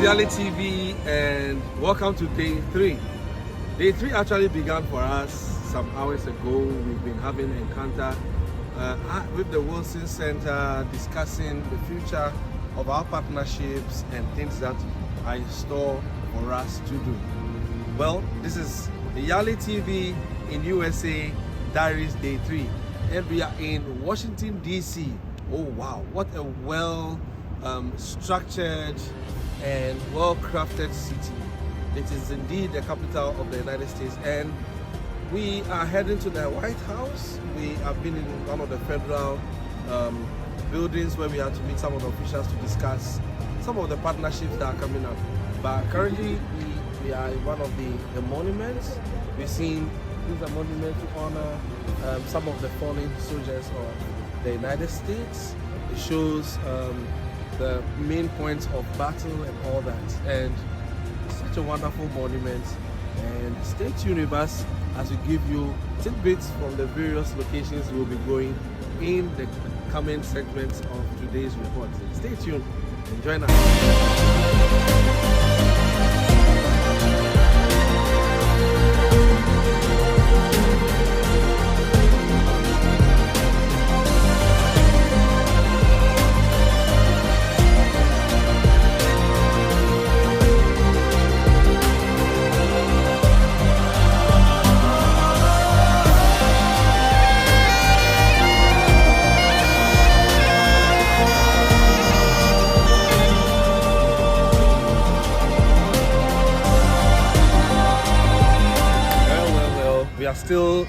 Yalitv and welcome to day 3. Day 3 actually began for us some hours ago. We've been having an encounter with the Wilson Center discussing the future of our partnerships and things that are in store for us to do. Well, this is the Yalitv in USA Diaries Day 3 and we are in Washington DC. Oh wow, what a well structured and well-crafted city. It is indeed the capital of the United States, and we are heading to the White House. We have been in one of the federal buildings where we had to meet some of the officials to discuss some of the partnerships that are coming up. But currently we are in one of the monuments. We've seen these are monuments to honor some of the fallen soldiers of the United States. It shows the main points of battle and all that, and such a wonderful monument. And stay tuned with us as we give you tidbits from the various locations we'll be going in the coming segments of today's report. Stay tuned and join us.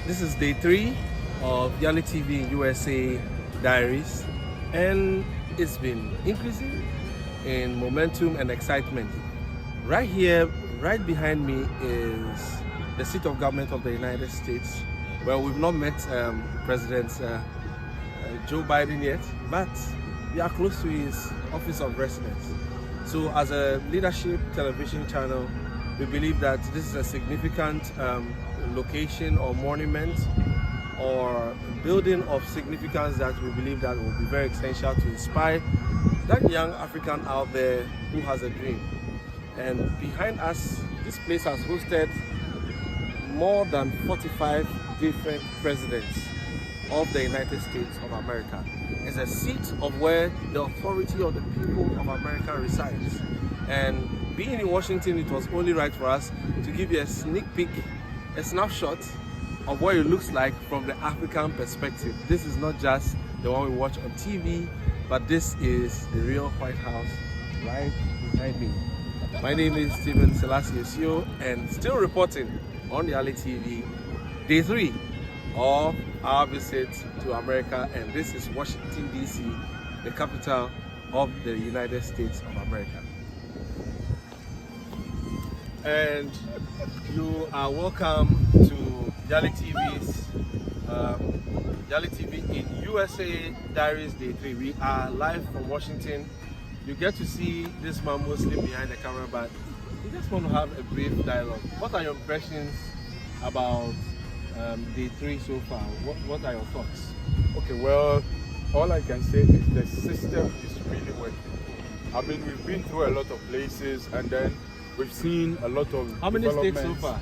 This is day 3 of Yalitv USA Diaries, and it's been increasing in momentum and excitement. Right here, right behind me, is the seat of government of the United States. Well, we've not met President Joe Biden yet, but we are close to his office of residence. So as a leadership television channel, we believe that this is a significant location or monument or building of significance that we believe that will be very essential to inspire that young African out there who has a dream. And behind us, this place has hosted more than 45 different presidents of the United States of America. It's a seat of where the authority of the people of America resides. And being in Washington, it was only right for us to give you a sneak peek, a snapshot of what it looks like from the African perspective. This is not just the one we watch on TV, but this is the real White House right behind me. My name is Stephen Selassie Osio, and still reporting on the Yalitv Day 3 of our visit to America, and this is Washington DC, the capital of the United States of America. And you are welcome to Yalitv's Yalitv in USA Diaries Day 3. We are live from Washington. You get to see this man mostly behind the camera, but we just want to have a brief dialogue. What are your impressions about Day 3 so far? What are your thoughts? Okay, well, all I can say is the system is really working. I mean, we've been through a lot of places, and then we've seen a lot of How many states so far?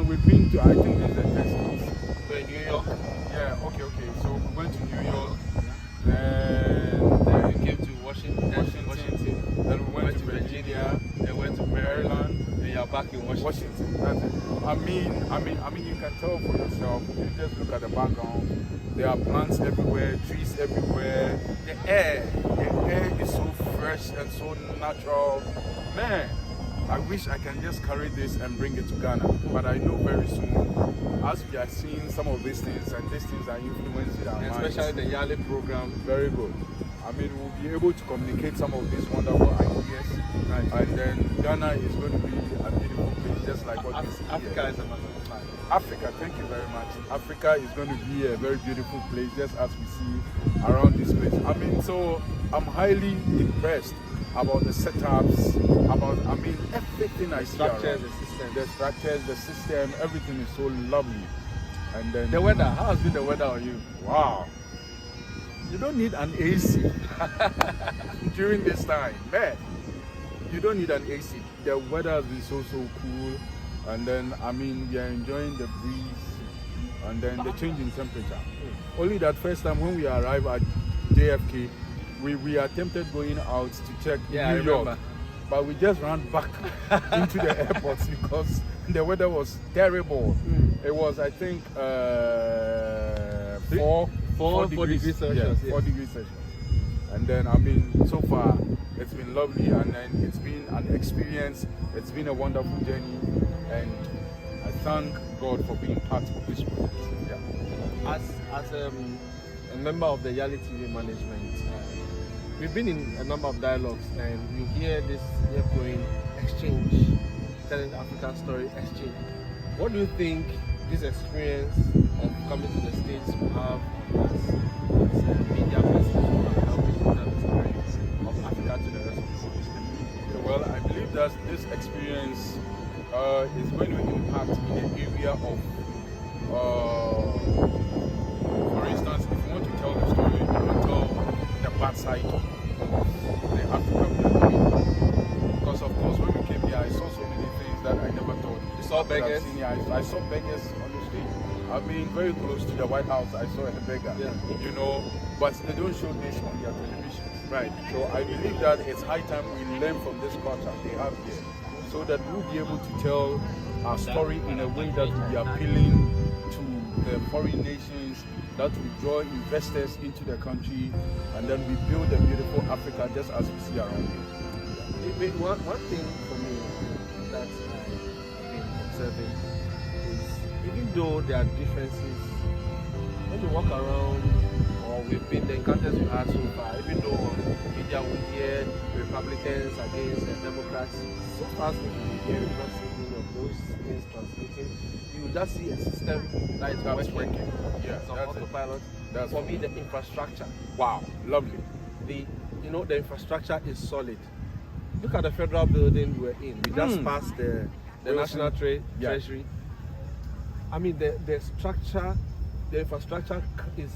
We've been to, I think this is the next state. So in New York? Yeah, okay. So we went to New York, Then we came to Washington. Then we went to Virginia, then went to Maryland, and you're back in Washington. That's it. I mean, you can tell for yourself. You just look at the background. There are plants everywhere, trees everywhere. The air is so fresh and so natural. Man, I wish I can just carry this and bring it to Ghana, but I know very soon, as we are seeing some of these things, and these things are influencing our minds. Especially the Yali program. Very good. I mean, we'll be able to communicate some of these wonderful ideas, and then Ghana is going to be a beautiful place, just like what we see Africa here. is a matter of fact. Africa, thank you very much. Africa is going to be a very beautiful place, just as we see around this place. I mean, so I'm highly impressed about the setups, about, I mean, everything I see around. The structures, the system, everything is so lovely. And then the weather, how has been the weather on you? Wow. You don't need an AC during this time, man. you don't need an AC. The weather has been so cool, and then I mean we are enjoying the breeze, and then the change in temperature. Only that first time when we arrived at JFK, we attempted going out to check New York, but we just ran back into the airport because the weather was terrible. It was, I think, 4 degrees Celsius. Yeah, 4 degrees Celsius. And then, I mean, so far it's been lovely, and then it's been an experience. It's been a wonderful journey, and I thank God for being part of this project. Yeah. As a member of the Yalitv management, we've been in a number of dialogues, and you hear this going exchange, telling African story exchange. What do you think this experience of coming to the States will have as a media message and helping to tell the story of Africa to the rest of the world? Well, I believe that this experience is going to impact in the area of, for instance, if you want to tell the story, you want to tell the bad side of the Africa we are living. Because of course, when we came here, I saw so many things that I never thought. You saw beggars? I saw beggars on the street. I've been very close to the White House. I saw a beggar, you know, but they don't show this on their television. Right. So I believe that it's high time we learn from this culture they have here, so that we'll be able to tell our story in a way that will be appealing to the foreign nations, that will draw investors into the country, and then we build a beautiful Africa just as we see around here. One thing for me that I've been observing is, even though there are differences, when you walk around, or we've been the encounters we've had so far, even though on media we hear Republicans against the Democrats, so far since we hear, we've not seen any of those things translating. You will just see a system that is working. Yeah, on autopilot. That's for me, the infrastructure. Wow, lovely. The infrastructure is solid. Look at the federal building we're in. We just passed the National Treasury. I mean, the structure, the infrastructure is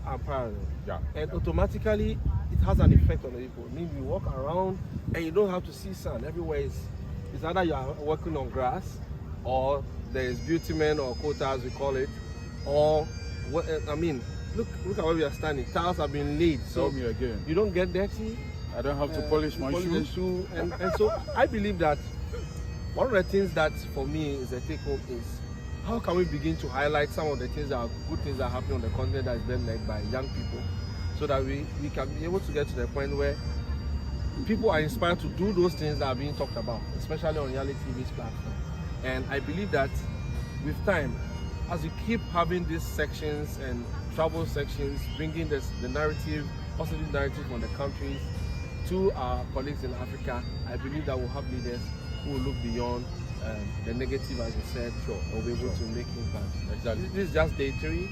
unparalleled. Yeah. And automatically, it has an effect on the people. I mean, you walk around and you don't have to see sun. Everywhere is either you are walking on grass, or there is bitumen or quota, as we call it, or I mean, look at where we are standing. Tiles have been laid, so me again. You don't get dirty. I don't have to polish my shoe. And so I believe that one of the things that for me is a take home is, how can we begin to highlight some of the things that are good things that are happening on the continent that is being led by young people, so that we can be able to get to the point where people are inspired to do those things that are being talked about, especially on Yalitv's platform. And I believe that with time, as we keep having these sections and travel sections, bringing the narrative, positive narrative from the countries to our colleagues in Africa, I believe that we'll have leaders who will look beyond the negative, as you said, or be able to make impact. Exactly. This is just day 3,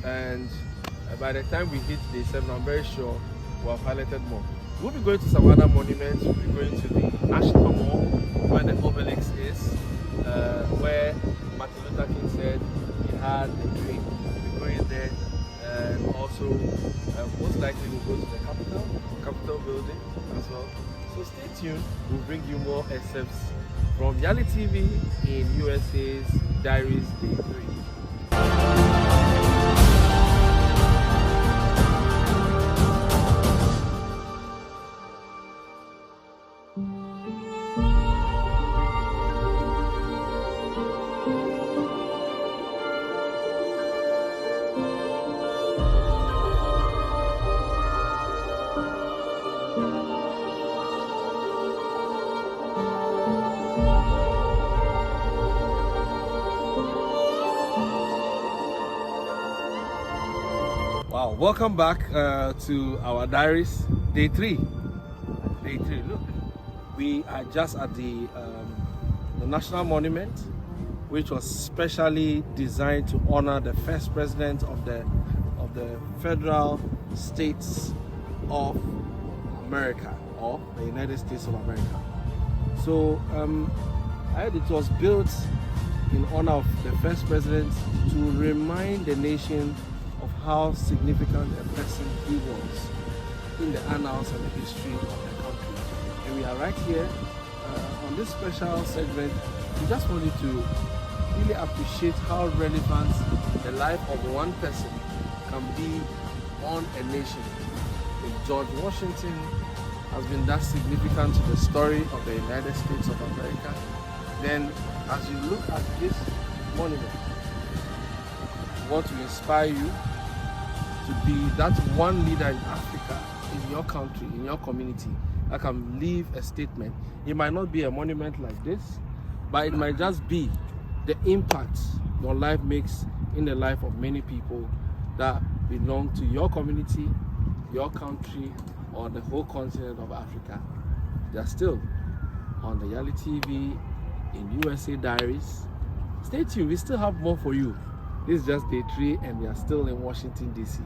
and by the time we hit day 7, I'm very sure we'll have highlighted more. We'll be going to some other monuments. We'll be going to the National Mall, where the obelisk is, where Martin Luther King said he had a dream. We'll be going there, and also most likely we'll go to the Capitol building as well. So stay tuned. We'll bring you more excerpts from Yalitv in USA's Diaries Day 3. Wow, welcome back to our diaries, day 3. Day 3, look, we are just at the National Monument, which was specially designed to honor the first president of the Federal States of America, or the United States of America. So I heard it was built in honor of the first president to remind the nation of how significant a person he was in the annals and the history of the country. And we are right here on this special segment, we just want you to really appreciate how relevant the life of one person can be on a nation. If George Washington has been that significant to the story of the United States of America, then as you look at this monument, we want to inspire you to be that one leader in Africa, in your country, in your community, that can leave a statement. It might not be a monument like this, but it might just be the impact your life makes in the life of many people that belong to your community, your country, or the whole continent of Africa. They are still on the Yalitv in USA Diaries. Stay tuned, we still have more for you. This is just day 3 and we are still in Washington, D.C.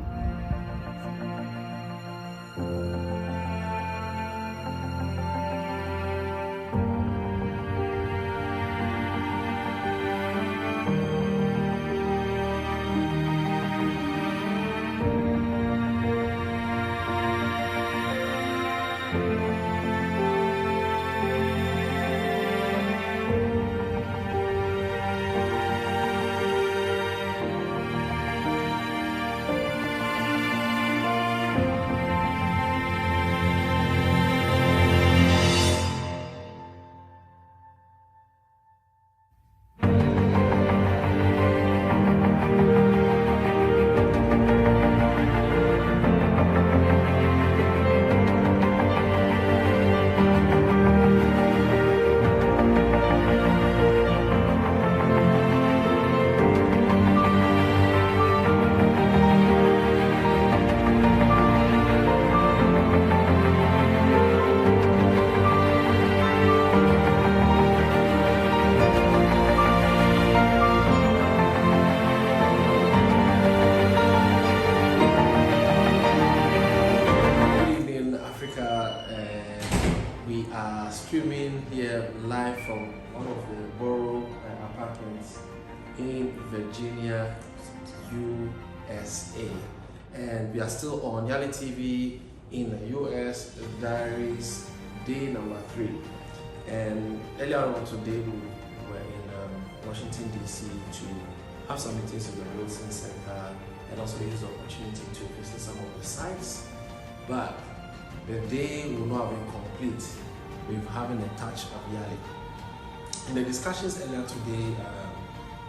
We are streaming here live from one of the borough apartments in Virginia, USA. And we are still on Yalitv in the US Diaries, day number 3. And earlier on today, we were in Washington, D.C. to have some meetings in the Wilson Center and also use the opportunity to visit some of the sites. But the day will not have been complete with having a touch of Yali. In the discussions earlier today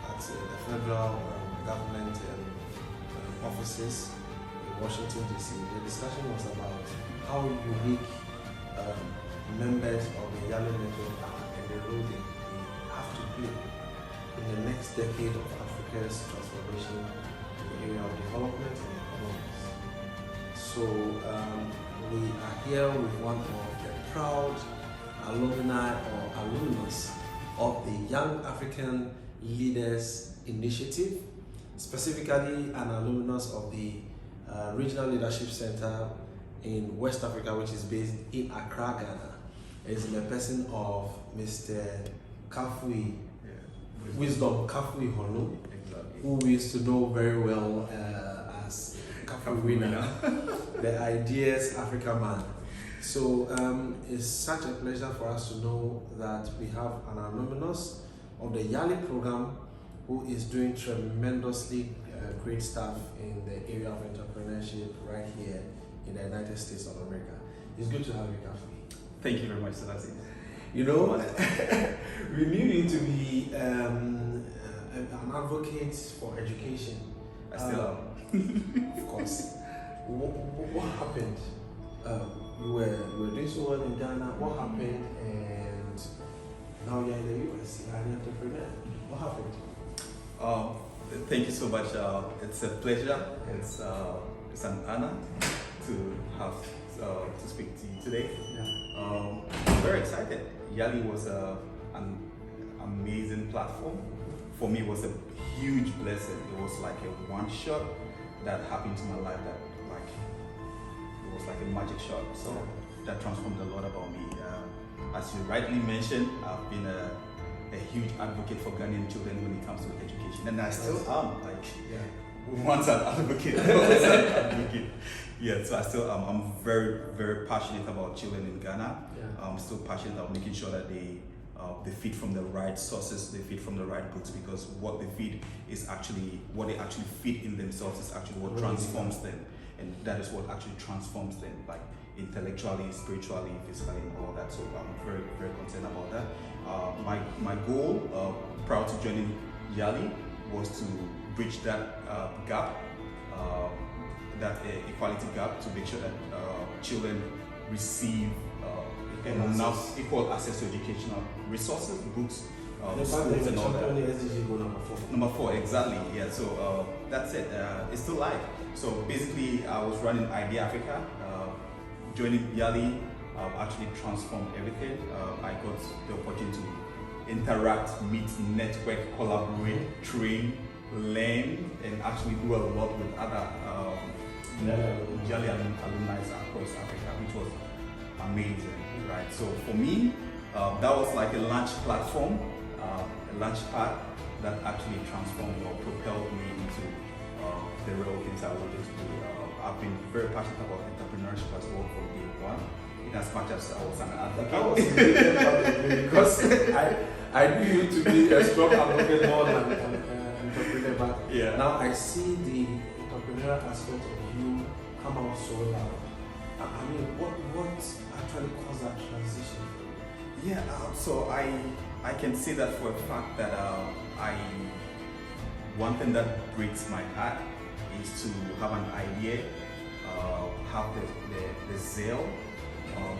at the federal government offices in Washington, D.C., the discussion was about how unique members of the Yali network are and the role they have to play in the next decade of Africa's transformation in the area of development and economics. So we are here with one of the proud alumni or alumnus of the Young African Leaders Initiative, specifically an alumnus of the Regional Leadership Center in West Africa, which is based in Accra, Ghana. It's in the person of Mr. Kafui, Wisdom Kafui Honu, who we used to know very well as Kafui Winner, the Ideas Africa Man. So it's such a pleasure for us to know that we have an alumnus of the Yali program who is doing tremendously great stuff in the area of entrepreneurship right here in the United States of America. It's good to have you, Kafui. Thank you very much, Selassie. You know, we need you to be an advocate for education. I still am. Of course. What happened? You were doing so well in Ghana. What happened? And now you're in the US. You're an entrepreneur. What happened? Thank you so much. It's a pleasure. It's an honor to have to speak to you today. Yeah. I'm very excited. Yali was an amazing platform. For me, it was a huge blessing. It was like a one shot that happened to my life that it was like a magic shot. So that transformed a lot about me. As you rightly mentioned, I've been a huge advocate for Ghanaian children when it comes to education, and I still am. once an advocate, always an advocate. Yeah, so I'm very, very passionate about children in Ghana. Yeah. I'm still passionate about making sure that they feed from the right sources, they feed from the right books, because what they feed is actually, what they actually feed in themselves is actually what transforms them. And that is what actually transforms them, like intellectually, spiritually, physically, and all that. So I'm very, very concerned about that. My goal prior to joining Yali was to bridge that gap, that equality gap, to make sure that children receive enough equal access to educational resources, books, schools, and all that. SDG goal Number 4, exactly. Yeah. So that's it. It's still live. So basically, I was running Idea Africa. Joining Yali actually transformed everything. I got the opportunity to interact, meet, network, collaborate, train, learn, and actually do a lot with other Yali alumni across Africa, which was amazing, right? So for me, that was like a launch platform, a launch pad that actually transformed or propelled me into the real things I wanted to do. I've been very passionate about entrepreneurship as well from day one, in as much as I was an advocate. Because I knew you to be a strong advocate more than an entrepreneur, but yeah. now I see the entrepreneurial aspect of you come out so loud. I mean, what actually caused that transition? Yeah, so I can say that for a fact that one thing that breaks my heart is to have an idea, have the zeal,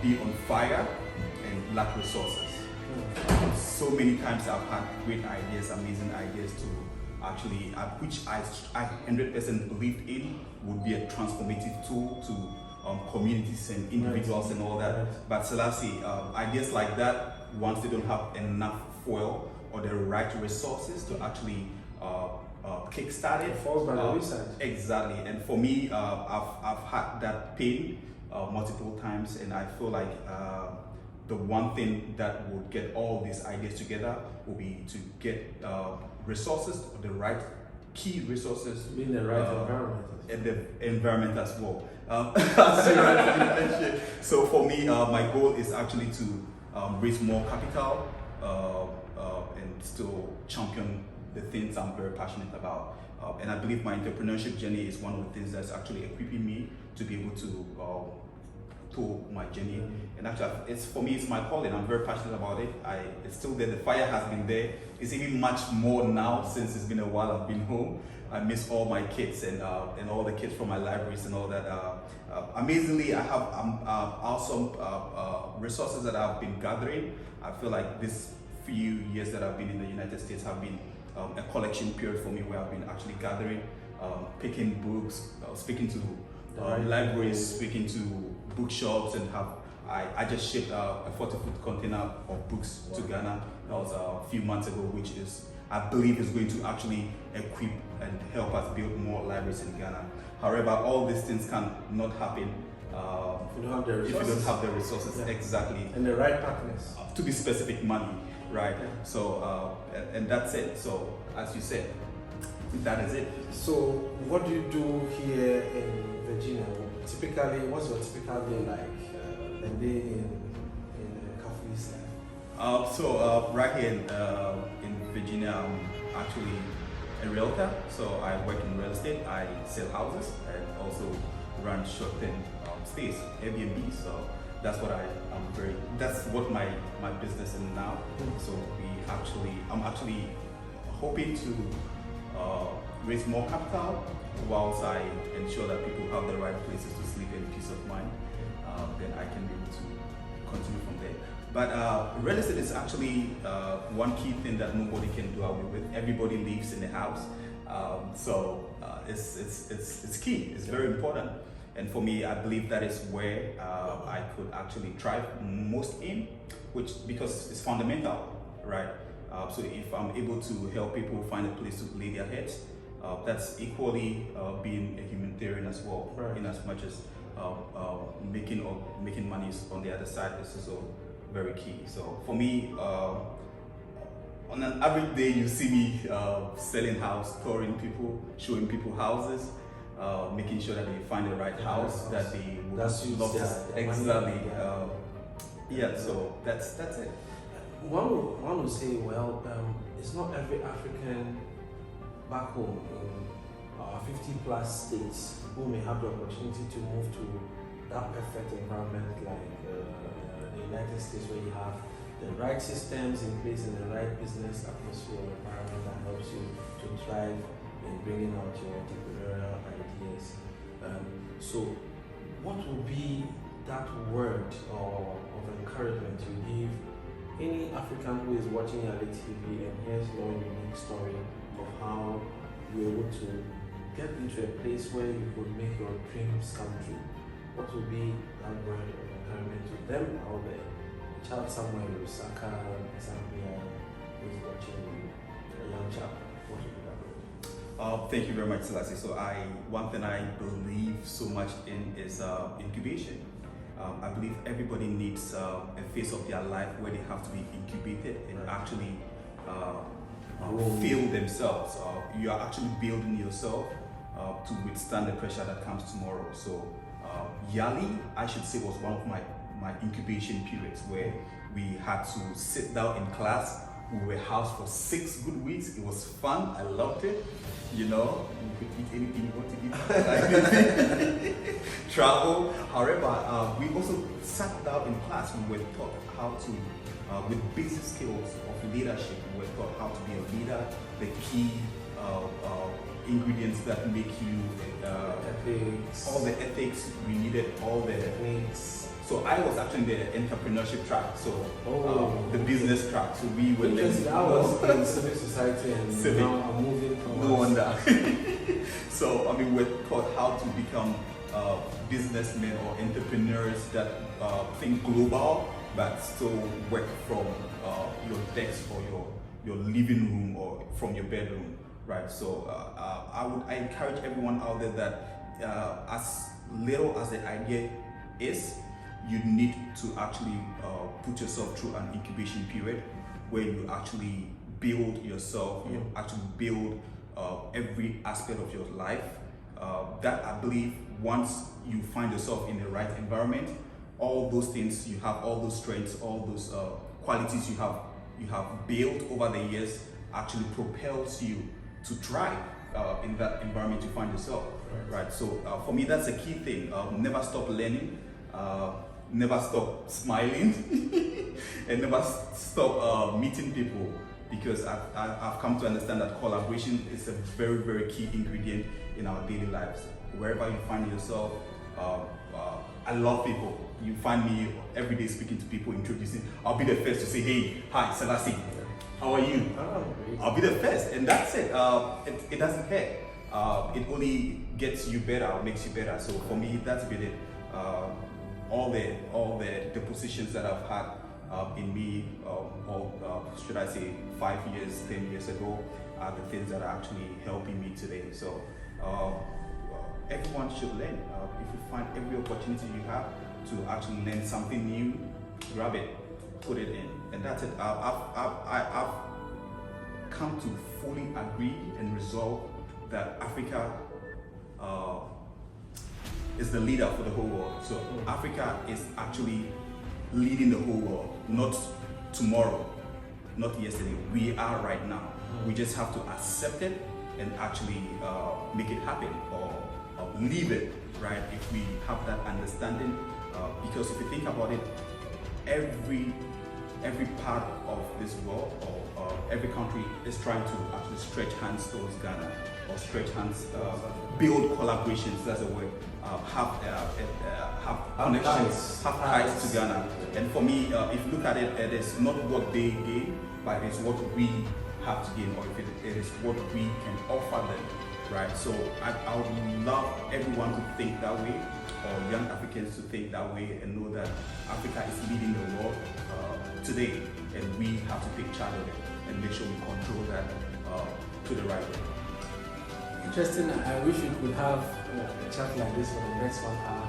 be on fire, and lack resources. So many times I've had great ideas, amazing ideas to actually, which I 100% believed in would be a transformative tool to communities and individuals and all that. But Selassie, ideas like that, once they don't have enough fuel or the right resources to actually kickstart it, falls by the wayside. Exactly. And for me, I've had that pain multiple times, and I feel like the one thing that would get all these ideas together will be to get resources, the right key resources, in the right environment, and the environment as well. So for me, my goal is actually to raise more capital and still champion the things I'm very passionate about. And I believe my entrepreneurship journey is one of the things that's actually equipping me to be able to tool my journey. And actually, for me, it's my calling. I'm very passionate about it. It's still there. The fire has been there. It's even much more now since it's been a while I've been home. I miss all my kids and all the kids from my libraries and all that. Amazingly, I have awesome resources that I've been gathering. I feel like this few years that I've been in the United States have been a collection period for me, where I've been actually gathering, picking books, speaking to libraries, speaking to bookshops, and I just shipped a 40-foot container of books to Ghana. That was a few months ago, which I believe is going to actually equip and help us build more libraries in Ghana. However, all these things can not happen if you don't have the resources. Yeah. Exactly. And the right partners. To be specific, money, right? Yeah. So, and that's it. So, as you said, that is it. So, what do you do here in Virginia? Typically, what's your typical day like? The day in Kafui's life? So, right here in Virginia, I'm actually a realtor. So, I work in real estate. I sell houses and also run short-term stays, Airbnb. So, that's what that's what my business is now. So I'm actually hoping to raise more capital whilst I ensure that people have the right places to sleep and peace of mind. Then I can be able to continue from there. But real estate is actually one key thing that nobody can do away with. Everybody lives in the house, so it's key. It's very important. And for me, I believe that is where I could actually thrive most in, because it's fundamental, right? So if I'm able to help people find a place to lay their heads, that's equally being a humanitarian as well, right. In as much as making money on the other side is also very key. So for me, on an average day, you see me selling house, touring people, showing people houses, making sure that they find the right house that they would love to. Exactly. Yeah. So that's it. One would say, well, it's not every African back home in 50 plus states who may have the opportunity to move to that perfect environment like the United States, where you have the right systems in place and the right business atmosphere or environment that helps you to thrive in bringing out your entrepreneurial ideas. So what would be that word of encouragement you give any African who is watching Yalitv TV and hears your unique story of how you were able to get into a place where you could make your dreams come true? What would be that word of encouragement to them out there? A child somewhere in Lusaka, Zambia, who is watching you, a young child. What would be that word? Thank you very much, Selassie. So one thing I believe so much in is incubation. I believe everybody needs a phase of their life where they have to be incubated and actually feel themselves. You are actually building yourself to withstand the pressure that comes tomorrow. So Yali, I should say, was one of my incubation periods where we had to sit down in class. We were housed for 6 good weeks. It was fun. I loved it. You know, you could eat anything you want to eat. Travel. However, we also sat down in class. We were taught how to, with basic skills of leadership, we were taught how to be a leader, the key ingredients that make you, ethics. all the ethics we needed, all the techniques. So I was actually in the entrepreneurship track, so the business track. So we were because I was in civic society and now I'm moving from. No wonder. So I mean, we're taught how to become businessmen or entrepreneurs that think global, but still work from your desk or your living room or from your bedroom, right? So I encourage everyone out there that as little as the idea is, you need to actually put yourself through an incubation period where you actually build yourself, you actually build every aspect of your life. That I believe once you find yourself in the right environment, all those things you have, all those strengths, all those qualities you have built over the years actually propels you to thrive in that environment you find yourself. Right. So for me, that's a key thing. Never stop learning. Never stop smiling and never stop meeting people, because I've come to understand that collaboration is a very, very key ingredient in our daily lives. Wherever you find yourself, I love people. You find me every day speaking to people, introducing. I'll be the first to say, hey, hi, Selassie, how are you? I'll be the first, and that's it. It doesn't care. It only gets you better, or makes you better. So for me, that's been it. All the positions that I've had in me, should I say 5 years, 10 years ago, are the things that are actually helping me today. So everyone should learn. If you find every opportunity you have to actually learn something new, grab it, put it in, and that's it. I've come to fully agree and resolve that Africa is the leader for the whole world. So Africa is actually leading the whole world, not tomorrow, not yesterday. We are right now. We just have to accept it and actually make it happen or leave it, right? If we have that understanding, because if you think about it, every part of this world or every country is trying to actually stretch hands towards Ghana, or stretch hands, build collaborations, that's the word, have connections, have ties to Ghana. And for me, if you look at it, it is not what they gain, but it is what we have to gain, or if it is what we can offer them, right? So I would love everyone to think that way, or young Africans to think that way, and know that Africa is leading the world today, and we have to take charge of it and make sure we control that to the right way. Interesting. I wish we could have a chat like this for the next 1 hour,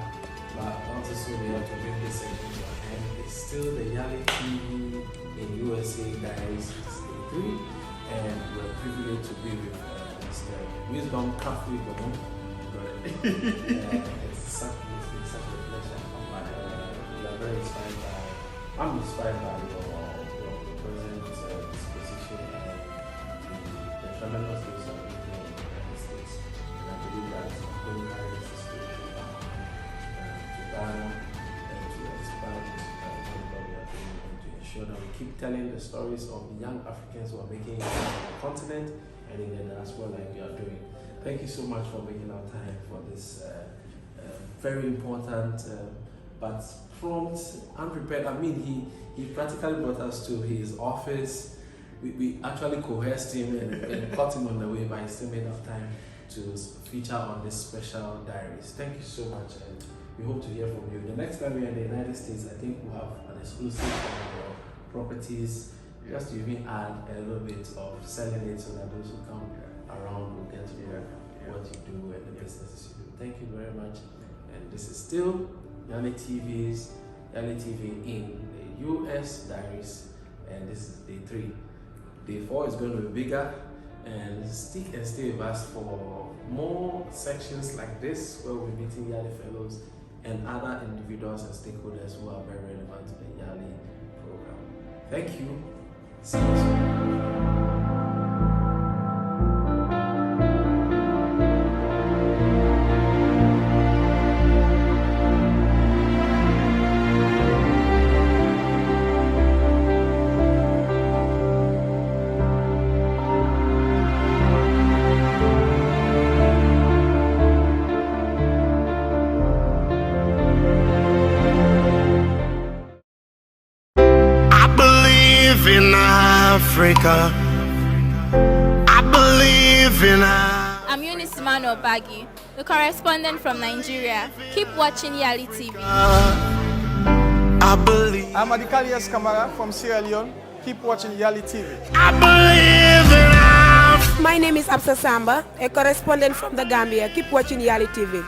but not so we have to bring this segment to an end. It's still the Yalitv in USA Diaries. 3, and we're privileged to be with Mr. Wisdom Cafe Gomon. It's such a pleasure. We are very inspired by, I'm inspired by your present disposition and the tremendous things that we do in the United States. And I believe that going to carry this to Ghana and to expand what we are doing and to ensure that we keep telling the stories of the young Africans who are making it on the continent and in the diaspora like we are doing. Thank you so much for making our time for this very important but prompt, unprepared. I mean, he practically brought us to his office. We actually coerced him and caught him on the way, but he still made enough time to feature on this special diaries. Thank you so much, and we hope to hear from you. The next time we are in the United States, I think we'll have an exclusive on your properties, just to even add a little bit of selling it so that those who come around will get to hear what you do and the businesses you do. Thank you very much. And this is still Yalitv in the US Diaries, and this is day 3. Day 4 is going to be bigger, and stick and stay with us for more sections like this where we'll be meeting Yali fellows and other individuals and stakeholders who are very relevant to the Yali program. Thank you. See you soon. In Africa, I believe in I'm Eunice Mano Bagi, the correspondent from Nigeria. Keep watching Yalitv. I believe. I'm Adikalias Kamara from Sierra Leone. Keep watching Yalitv. I believe in Africa. My name is Absa Samba, a correspondent from the Gambia. Keep watching Yalitv.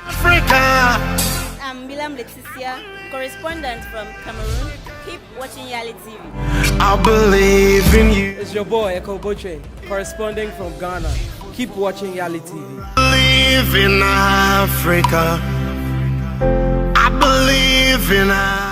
I'm Bilam Leticia, correspondent from Cameroon. Keep watching Yalitv. I believe in you. It's your boy Eko Boche, corresponding from Ghana. Keep watching Yalitv. I believe in Africa. I believe in Africa.